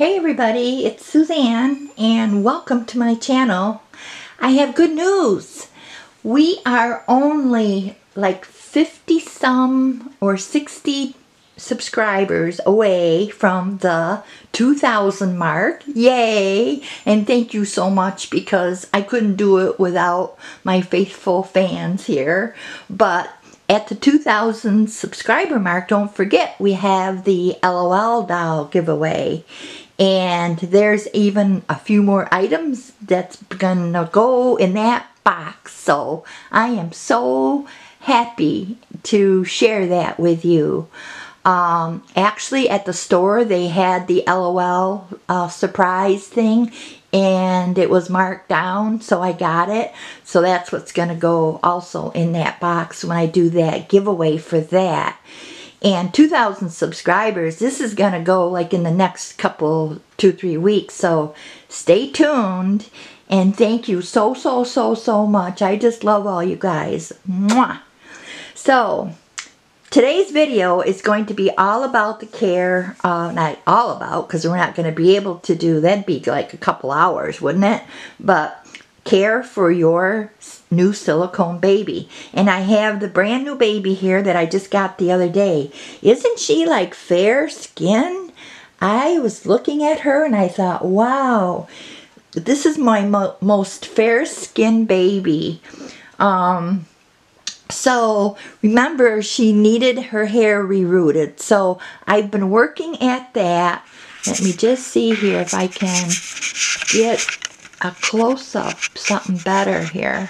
Hey everybody, it's Suzanne and welcome to my channel. I have good news. We are only like 50 some or 60 subscribers away from the 2,000 mark. Yay! And thank you so much because I couldn't do it without my faithful fans here. But at the 2,000 subscriber mark, don't forget we have the LOL doll giveaway. And there's even a few more items that's gonna go in that box. So I am so happy to share that with you. Actually at the store they had the LOL surprise thing and it was marked down, so I got it. So that's what's gonna go also in that box when I do that giveaway for that. And 2,000 subscribers, this is going to go like in the next couple, 2-3 weeks. So stay tuned. And thank you so much. I just love all you guys. Mwah. So today's video is going to be all about the care. Not all about, because we're not going to be able to do, that'd be like a couple hours, wouldn't it? But care for your new silicone baby. And I have the brand new baby here that I just got the other day. Isn't she like fair skin? I was looking at her and I thought, wow, this is my most fair skin baby. So remember, she needed her hair rerooted. So I've been working at that. Let me just see here if I can get a close-up, something better here.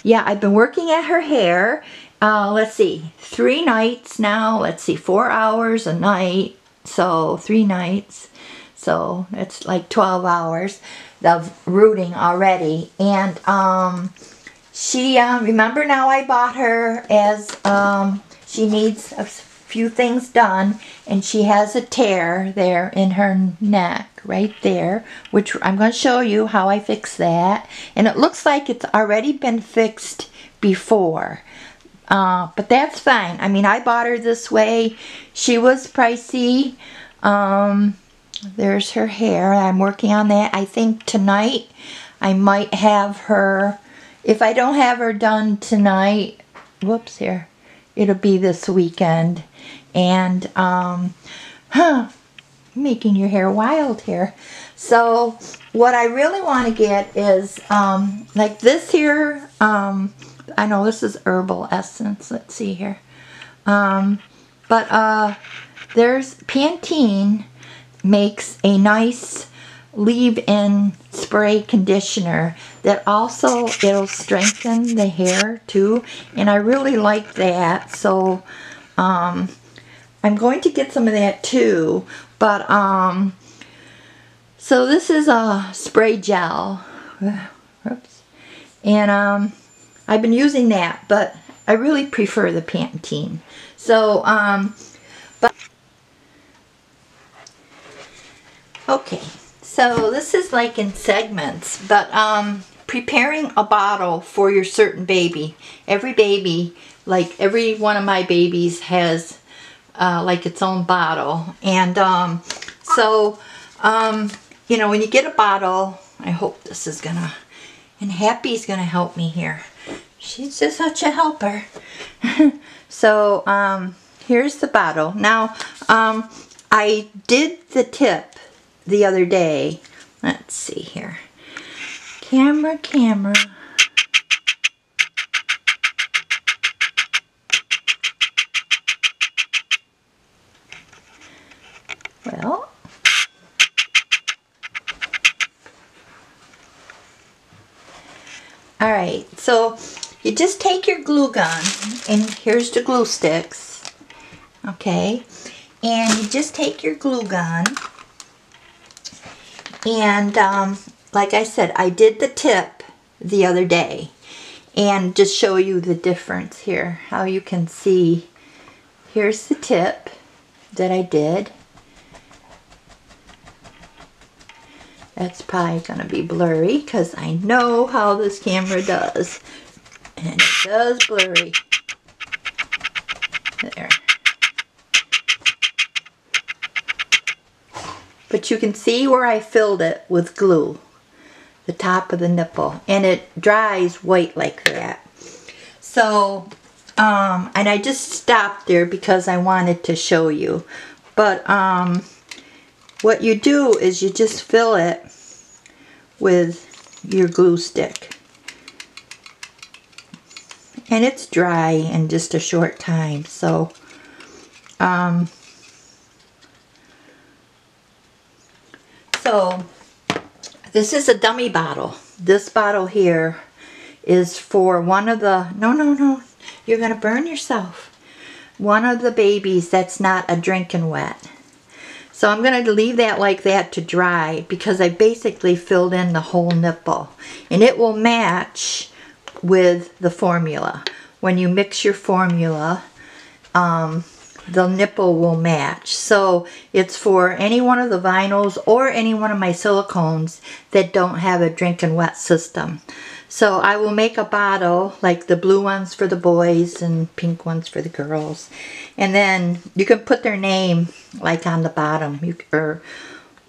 Yeah, I've been working at her hair. Let's see, 3 nights now. Let's see, 4 hours a night. So 3 nights. So it's like 12 hours of rooting already. And she, remember now I bought her as she needs a few things done, and she has a tear there in her neck right there, which I'm going to show you how I fix that. And it looks like it's already been fixed before, but that's fine. I mean, I bought her this way. She was pricey. There's her hair. I'm working on that. I think tonight I might have her, if I don't have her done tonight, whoops, here, it'll be this weekend. And making your hair wild here. So what I really want to get is like this here. I know this is herbal essence. Let's see here. But there's Pantene makes a nice leave-in spray conditioner that also it'll strengthen the hair too, and I really like that. So I'm going to get some of that too, but so this is a spray gel. Oops. And I've been using that, but I really prefer the Pantene. So but okay, so this is like in segments, but preparing a bottle for your certain baby. Every baby, like every one of my babies has like its own bottle. And you know, when you get a bottle, I hope this is gonna, and Happy's gonna help me here. She's just such a helper. So here's the bottle. Now I did the tip the other day. Let's see here. Camera. Well, alright, so you just take your glue gun, and here's the glue sticks, okay, and you just take your glue gun, and like I said, I did the tip the other day, and just show you the difference here, how you can see. Here's the tip that I did. That's probably going to be blurry because I know how this camera does. And it does blurry. There. But you can see where I filled it with glue, the top of the nipple, and it dries white like that. So, and I just stopped there because I wanted to show you. But what you do is you just fill it with your glue stick. And it's dry in just a short time. So, this is a dummy bottle. This bottle here is for one of the, no, you're gonna burn yourself. One of the babies that's not a drinking wet. So I'm gonna leave that like that to dry because I basically filled in the whole nipple. And it will match with the formula. When you mix your formula, the nipple will match. So it's for any one of the vinyls or any one of my silicones that don't have a drinking wet system. So I will make a bottle like the blue ones for the boys and pink ones for the girls. And then you can put their name like on the bottom,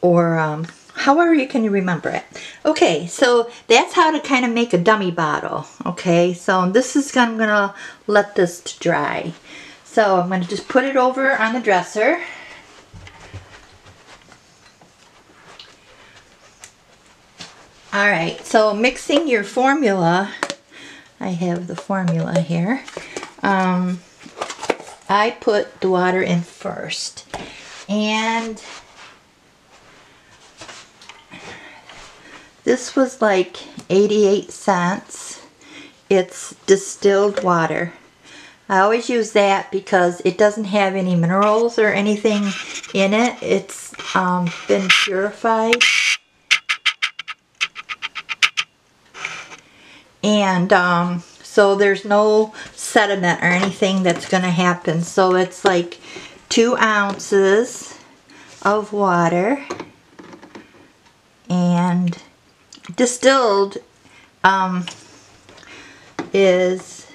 or however you can remember it. Okay, so that's how to kind of make a dummy bottle. Okay, so this is, I'm gonna let this to dry. So I'm gonna just put it over on the dresser. Alright, so mixing your formula, I have the formula here. I put the water in first. And this was like 88 cents. It's distilled water. I always use that because it doesn't have any minerals or anything in it. It's been purified. And so there's no sediment or anything that's going to happen. So it's like 2 ounces of water. And distilled is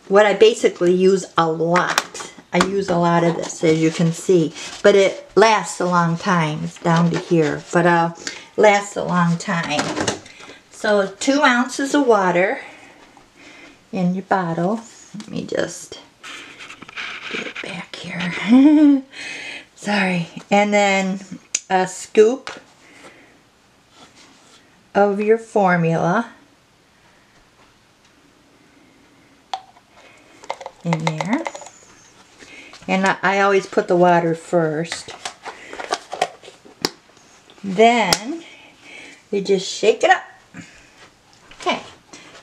what I basically use a lot. I use a lot of this, as you can see. But it lasts a long time. It's down to here. But lasts a long time. So 2 ounces of water in your bottle. Let me just get it back here. Sorry. And then a scoop of your formula in there. And I always put the water first. Then you just shake it up. Okay,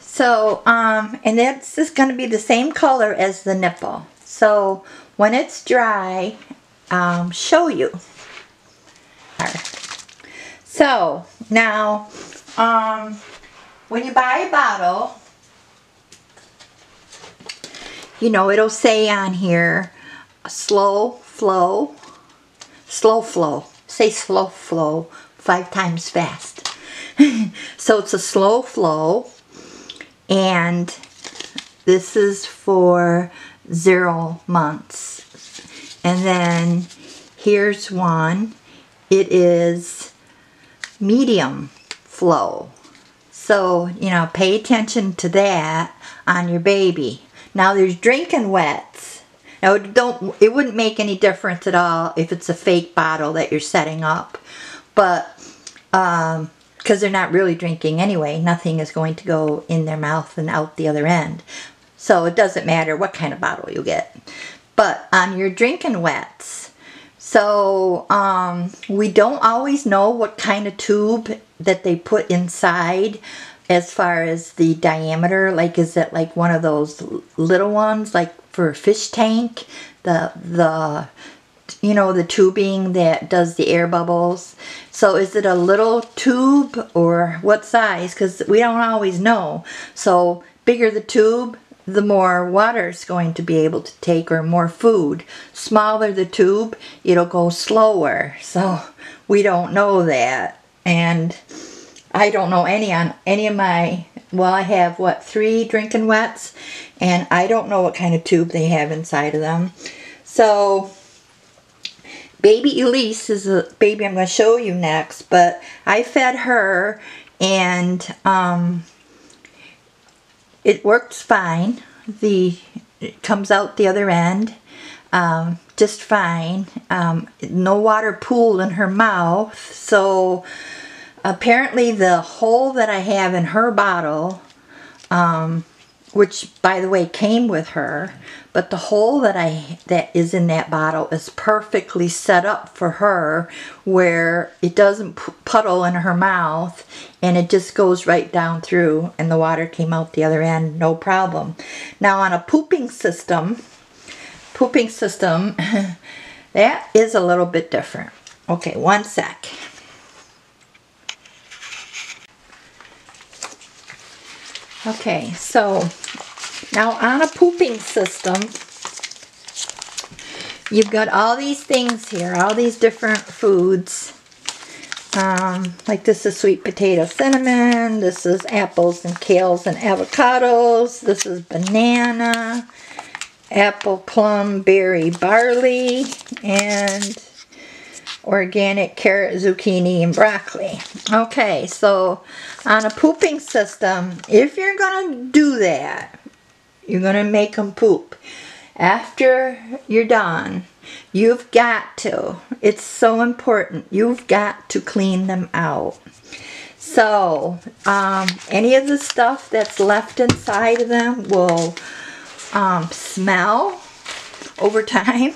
so, and this is going to be the same color as the nipple. So, when it's dry, show you. So, now, when you buy a bottle, you know, it'll say on here, slow flow, say slow flow 5 times fast. So it's a slow flow, and this is for 0 months. And then here's one. It is medium flow. So, you know, pay attention to that on your baby. Now there's drinking wets. Now it wouldn't make any difference at all if it's a fake bottle that you're setting up. But because they're not really drinking anyway, nothing is going to go in their mouth and out the other end. So it doesn't matter what kind of bottle you get. But on your drinking wets, so we don't always know what kind of tube that they put inside as far as the diameter. Like, is it like one of those little ones, like for a fish tank? The you know, the tubing that does the air bubbles. So is it a little tube or what size? Because we don't always know. So bigger the tube, the more water it's going to be able to take, or more food. Smaller the tube, it'll go slower. So we don't know that. And I don't know any on any of my, well, I have, what, 3 drinking wets, and I don't know what kind of tube they have inside of them. So Baby Elise is a baby I'm going to show you next, but I fed her and it works fine. It comes out the other end just fine. No water pooled in her mouth, so apparently the hole that I have in her bottle, which by the way came with her, but the hole that is in that bottle is perfectly set up for her, where it doesn't puddle in her mouth and it just goes right down through, and the water came out the other end, no problem. Now on a pooping system, that is a little bit different. Okay, one sec. Okay, so now on a pooping system, you've got all these things here, all these different foods. Like this is sweet potato cinnamon, this is apples and kales and avocados, this is banana, apple, plum, berry, barley, and organic carrot, zucchini, and broccoli. Okay, so on a pooping system, if you're going to do that, you're going to make them poop. After you're done, you've got to, it's so important, you've got to clean them out. So, any of the stuff that's left inside of them will smell over time,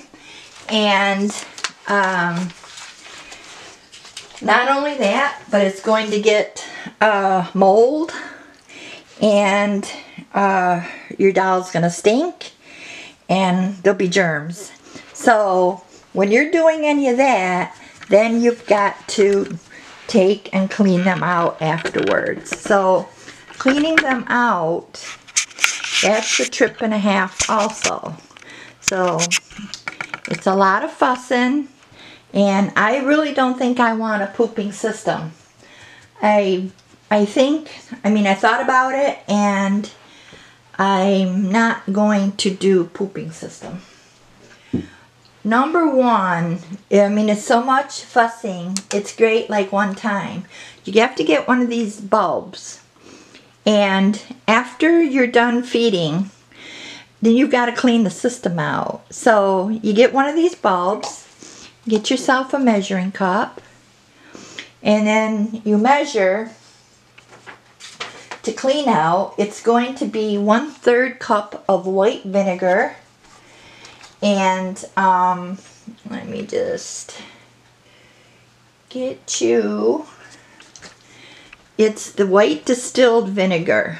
and not only that, but it's going to get mold, and your doll's going to stink, and there'll be germs. So when you're doing any of that, then you've got to take and clean them out afterwards. So cleaning them out, that's a trip and a half also. So it's a lot of fussing, and I really don't think I want a pooping system. I thought about it, and I'm not going to do pooping system. Number one, it's so much fussing. It's great like one time. You have to get one of these bulbs, and after you're done feeding, then you've got to clean the system out. So you get one of these bulbs, get yourself a measuring cup, and then you measure to clean out. It's going to be 1/3 cup of white vinegar, and let me just get you, it's the white distilled vinegar.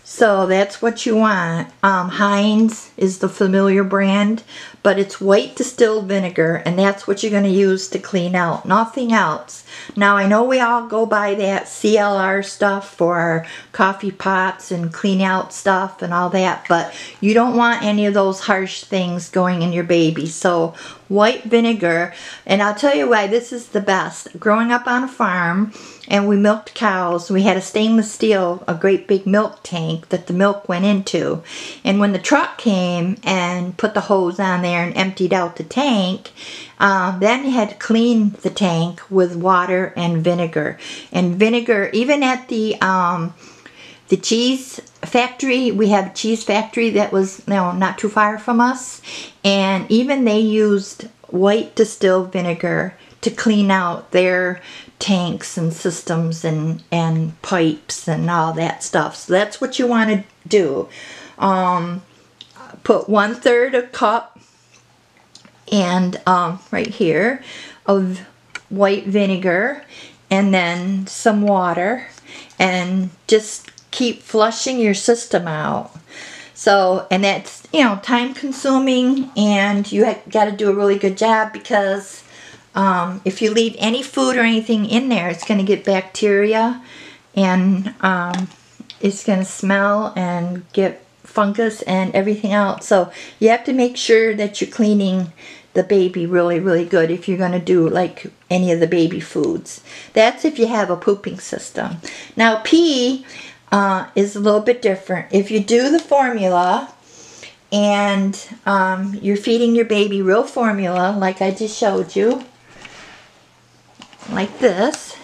So that's what you want. Heinz is the familiar brand, but it's white distilled vinegar, and that's what you're going to use to clean out. Nothing else. Now, I know we all go buy that CLR stuff for our coffee pots and clean out stuff and all that, but you don't want any of those harsh things going in your baby. So white vinegar, and I'll tell you why this is the best. Growing up on a farm, and we milked cows, we had a stainless steel, a great big milk tank that the milk went into. And when the truck came and put the hose on there and emptied out the tank, then you had to clean the tank with water and vinegar. And vinegar, even at the cheese factory, we have a cheese factory that was not too far from us, and even they used white distilled vinegar to clean out their tanks and systems and pipes and all that stuff. So that's what you want to do. Put 1/3 a cup and right here of white vinegar, and then some water, and just keep flushing your system out. So, and that's time consuming, and you got to do a really good job, because if you leave any food or anything in there, it's going to get bacteria, and it's going to smell and get fungus and everything else. So you have to make sure that you're cleaning the baby really, really good if you're going to do like any of the baby foods. That's if you have a pooping system. Now pee is a little bit different. If you do the formula and you're feeding your baby real formula like I just showed you, like this.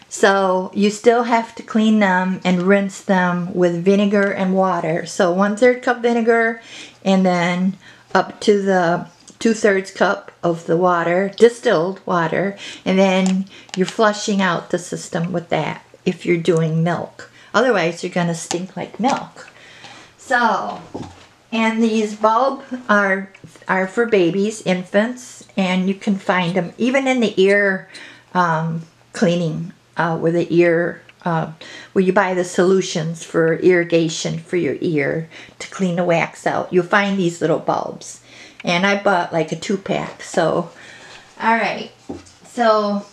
So you still have to clean them and rinse them with vinegar and water. So 1/3 cup vinegar, and then up to the 2/3 cup of the water, distilled water, and then you're flushing out the system with that if you're doing milk. Otherwise you're gonna stink like milk. So, and these bulbs are for babies, infants, and you can find them even in the ear cleaning, where the ear, where you buy the solutions for irrigation for your ear to clean the wax out. You'll find these little bulbs. And I bought like a 2-pack. So, alright. So,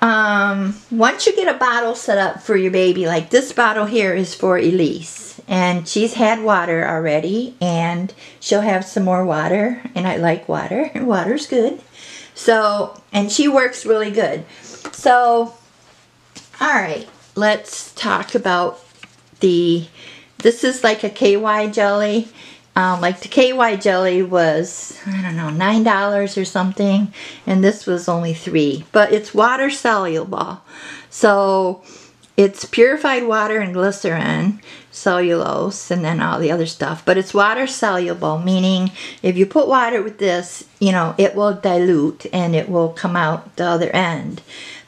once you get a bottle set up for your baby, like this bottle here is for Elise. And she's had water already, and she'll have some more water. And I like water, and water's good. So, and she works really good. So, alright, let's talk about this is like a KY jelly. Like the KY jelly was, I don't know, $9 or something, and this was only $3. But it's water soluble. So it's purified water and glycerin, cellulose, and then all the other stuff. But it's water soluble, meaning if you put water with this, you know, it will dilute and it will come out the other end.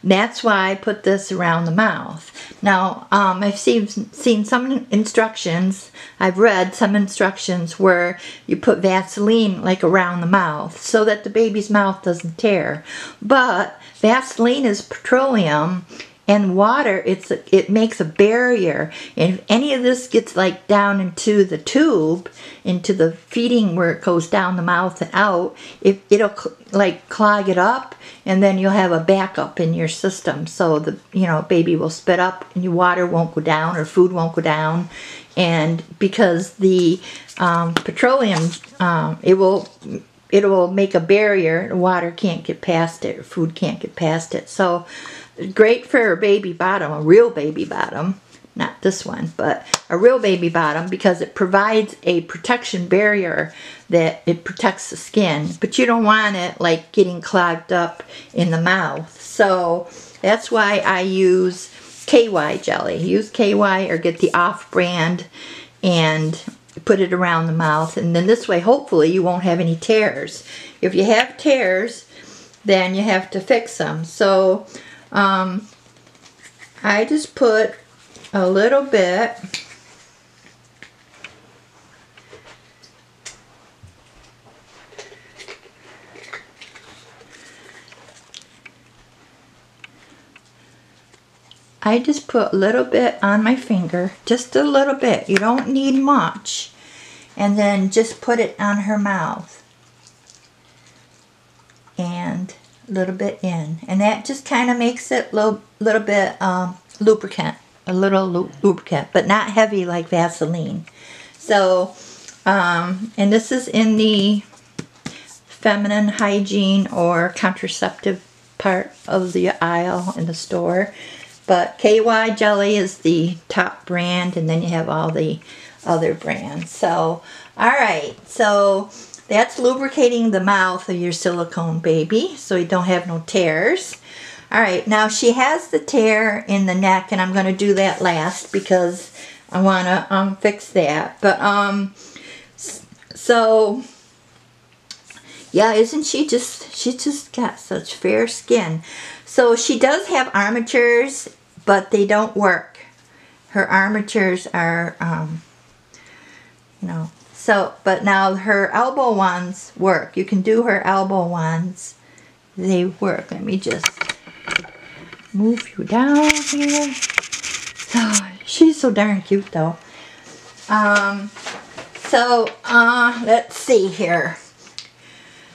That's why I put this around the mouth. Now, I've seen some instructions, I've read some instructions where you put Vaseline like around the mouth so that the baby's mouth doesn't tear. But Vaseline is petroleum, and water, it makes a barrier. And if any of this gets like down into the tube, into the feeding where it goes down the mouth and out, it'll like clog it up, and then you'll have a backup in your system. So the baby will spit up, and your water won't go down or food won't go down. And because the petroleum, it will make a barrier. The water can't get past it, or food can't get past it. So great for a baby bottom, a real baby bottom, not this one, but a real baby bottom, because it provides a protection barrier that it protects the skin, but you don't want it like getting clogged up in the mouth. So that's why I use KY jelly. Use KY or get the off-brand and put it around the mouth, and then this way hopefully you won't have any tears. If you have tears, then you have to fix them. So I just put a little bit on my finger, just a little bit. You don't need much. And then just put it on her mouth. And a little bit in, and that just kind of makes it little bit lubricant, a little lubricant, but not heavy like Vaseline. So, and this is in the feminine hygiene or contraceptive part of the aisle in the store. But KY jelly is the top brand, and then you have all the other brands. So, alright, so that's lubricating the mouth of your silicone baby so you don't have no tears. Alright, now she has the tear in the neck, and I'm going to do that last because I want to fix that. But, so, yeah, isn't she just got such fair skin. So she does have armatures, but they don't work. Her armatures are, so, but now her elbow ones work. You can do her elbow ones. They work. Let me just move you down here. So, she's so darn cute though. Let's see here.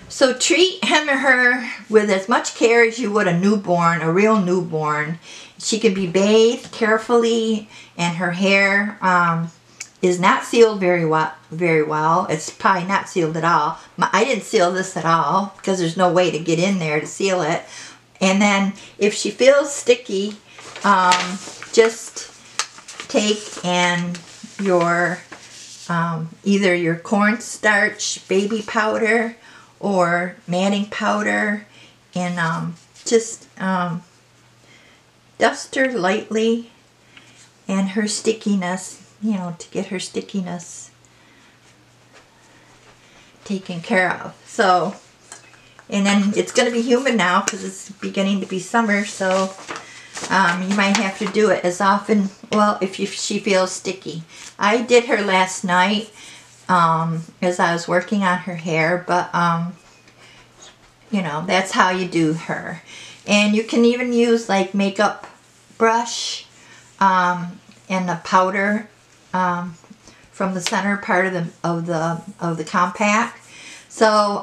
So treat him or her with as much care as you would a newborn, a real newborn. She can be bathed carefully, and her hair is not sealed very well. It's probably not sealed at all. I didn't seal this at all because there's no way to get in there to seal it. And then if she feels sticky, just take and your either your cornstarch baby powder or matting powder, and just dust her lightly, and her stickiness, you know, to get her stickiness taken care of. So, and then it's going to be humid now because it's beginning to be summer, so you might have to do it as often, well, if she feels sticky. I did her last night as I was working on her hair, but you know, that's how you do her. And you can even use like makeup brush and the powder from the center part of the compact. So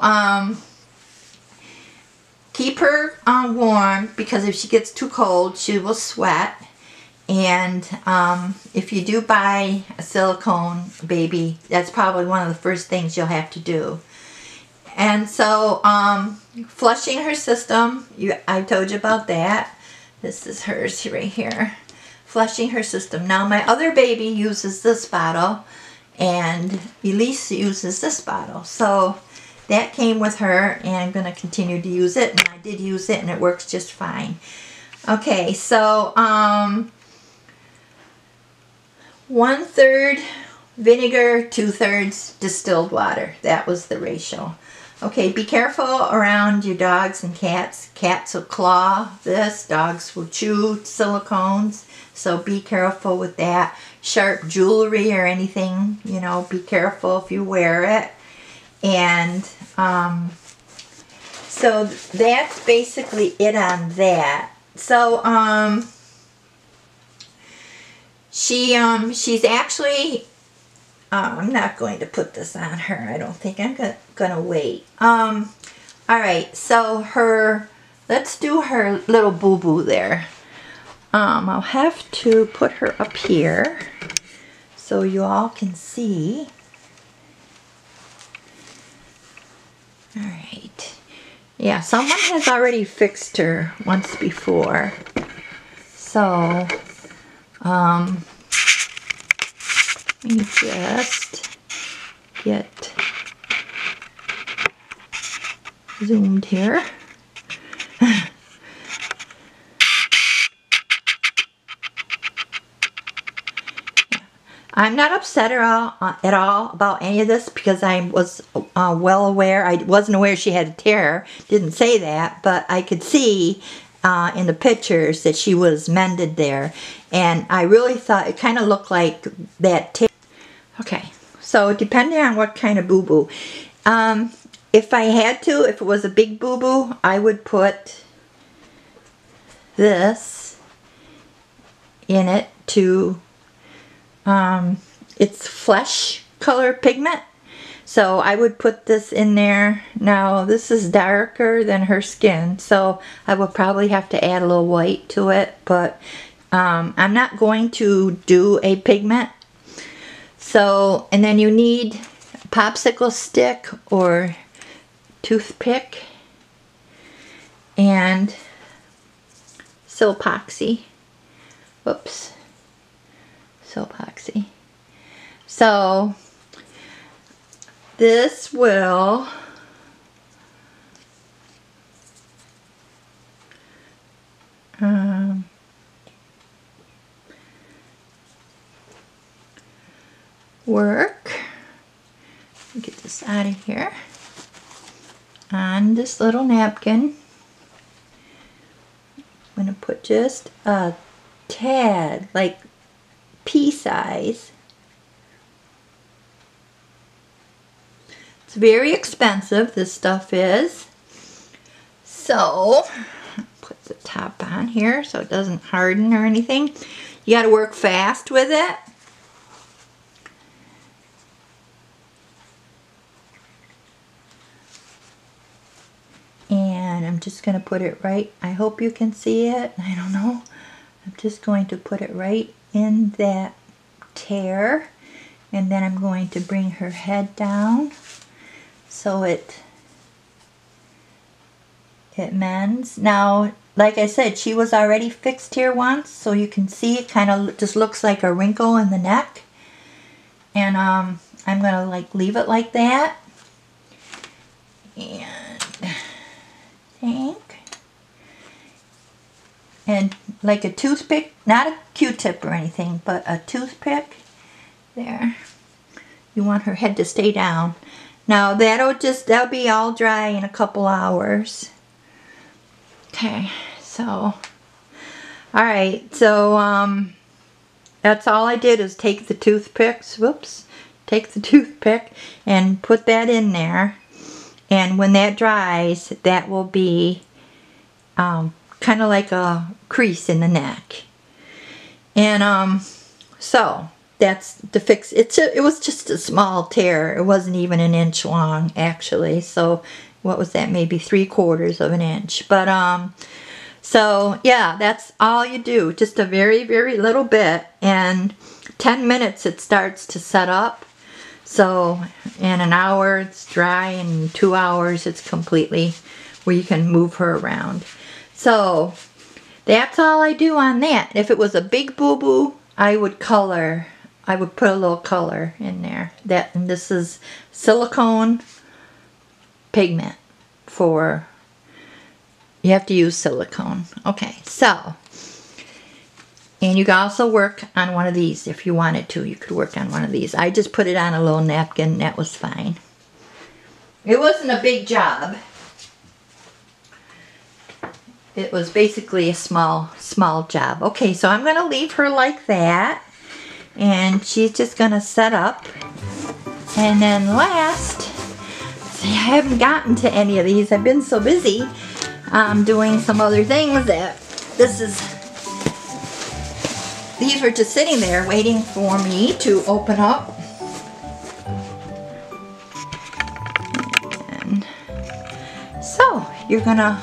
keep her warm, because if she gets too cold, she will sweat. And if you do buy a silicone baby, that's probably one of the first things you'll have to do. And so flushing her system, I told you about that. This is hers right here. Flushing her system. Now my other baby uses this bottle, and Elise uses this bottle. So that came with her, and I'm going to continue to use it. And I did use it, and it works just fine. Okay, so 1/3 vinegar, 2/3 distilled water. That was the ratio. Okay, be careful around your dogs and cats. Cats will claw this, dogs will chew silicones, so be careful with that. Sharp jewelry or anything, you know, be careful if you wear it. And so that's basically it on that. So she's actually, I'm not going to put this on her. I don't think. I'm gonna wait. All right, so let's do her little boo-boo there. I'll have to put her up here so you all can see. All right. Yeah, someone has already fixed her once before. So, let me just get zoomed here. I'm not upset at all about any of this, because I was well aware. I wasn't aware she had a tear. Didn't say that, but I could see in the pictures that she was mended there. And I really thought it kind of looked like that tear. Okay, so depending on what kind of boo-boo. If I had to, if it was a big boo-boo, I would put this in it to... it's flesh color pigment, so I would put this in there. Now this is darker than her skin, so I would probably have to add a little white to it, but I'm not going to do a pigment. So, and then you need a popsicle stick or toothpick and Silpoxy. Whoops. Silpoxy. So this will work. Get this out of here on this little napkin. I'm going to put just a tad, like pea size. It's very expensive, this stuff is. So, put the top on here so it doesn't harden or anything. You got to work fast with it. And I'm just going to put it right, I hope you can see it, I don't know. I'm just going to put it right in that tear, and then I'm going to bring her head down so it mends. Now, like I said, she was already fixed here once, so you can see it kind of just looks like a wrinkle in the neck. And I'm gonna like leave it like that. And like a toothpick, not a Q-tip or anything, but a toothpick. There. You want her head to stay down. Now that'll be all dry in a couple hours. Okay, so alright, so that's all I did is take the toothpicks, take the toothpick and put that in there. And when that dries, that will be kind of like a crease in the neck. And so that's to fix it. It was just a small tear. It wasn't even an inch long, actually. So what was that? Maybe 3/4 of an inch. But so yeah, that's all you do. Just a very, very little bit, and 10 minutes it starts to set up. So in an hour it's dry, and 2 hours it's completely where you can move her around. So that's all I do on that. If it was a big boo-boo, I would color. I would put a little color in there. And this is silicone pigment for, you have to use silicone. Okay, so, and you can also work on one of these if you wanted to. You could work on one of these. I just put it on a little napkin. That was fine. It wasn't a big job. It was basically a small job. Okay, so I'm going to leave her like that. And she's just going to set up. And then last, see, I haven't gotten to any of these. I've been so busy doing some other things that these were just sitting there waiting for me to open up. And so you're going to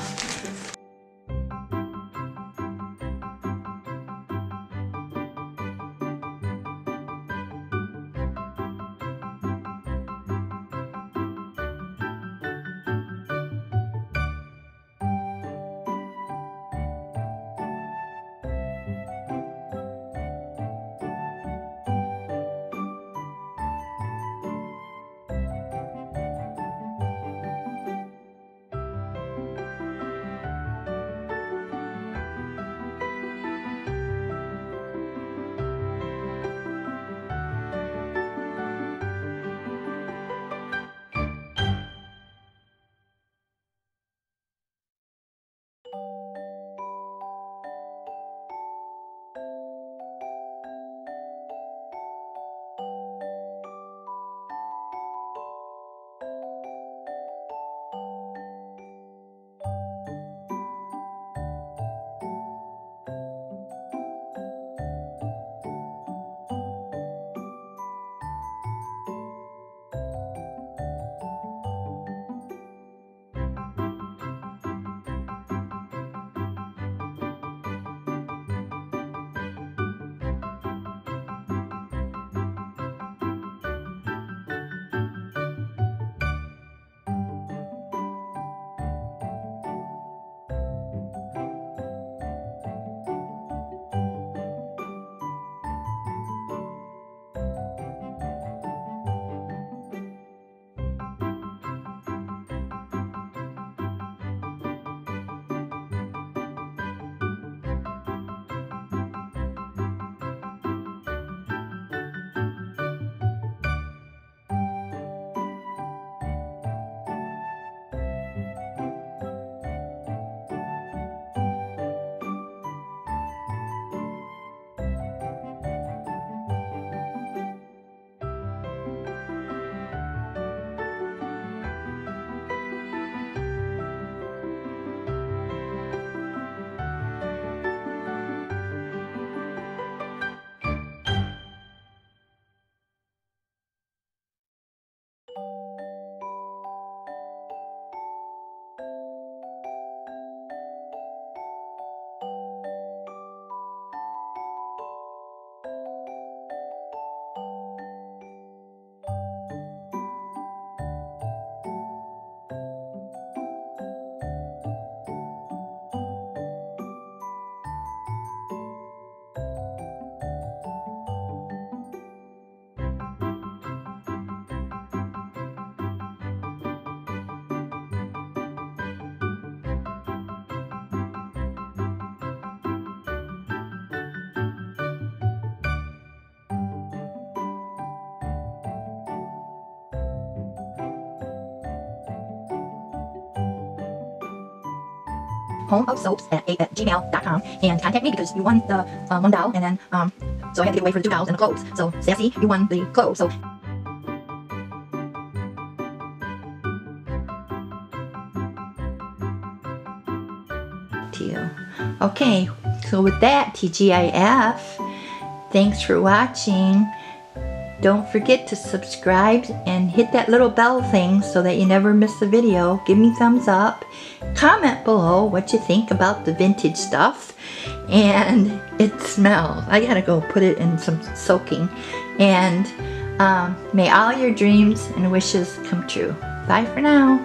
homeofsoaps@gmail.com and contact me because you won the one doll, and then so I had to give away for the 2 dolls and the clothes. So Sassy, you won the clothes. So to you. Okay, so with that, TGIF, thanks for watching. Don't forget to subscribe and hit that little bell thing so that you never miss a video. Give me thumbs up. Comment below what you think about the vintage stuff. And it smells. I gotta go put it in some soaking. And may all your dreams and wishes come true. Bye for now.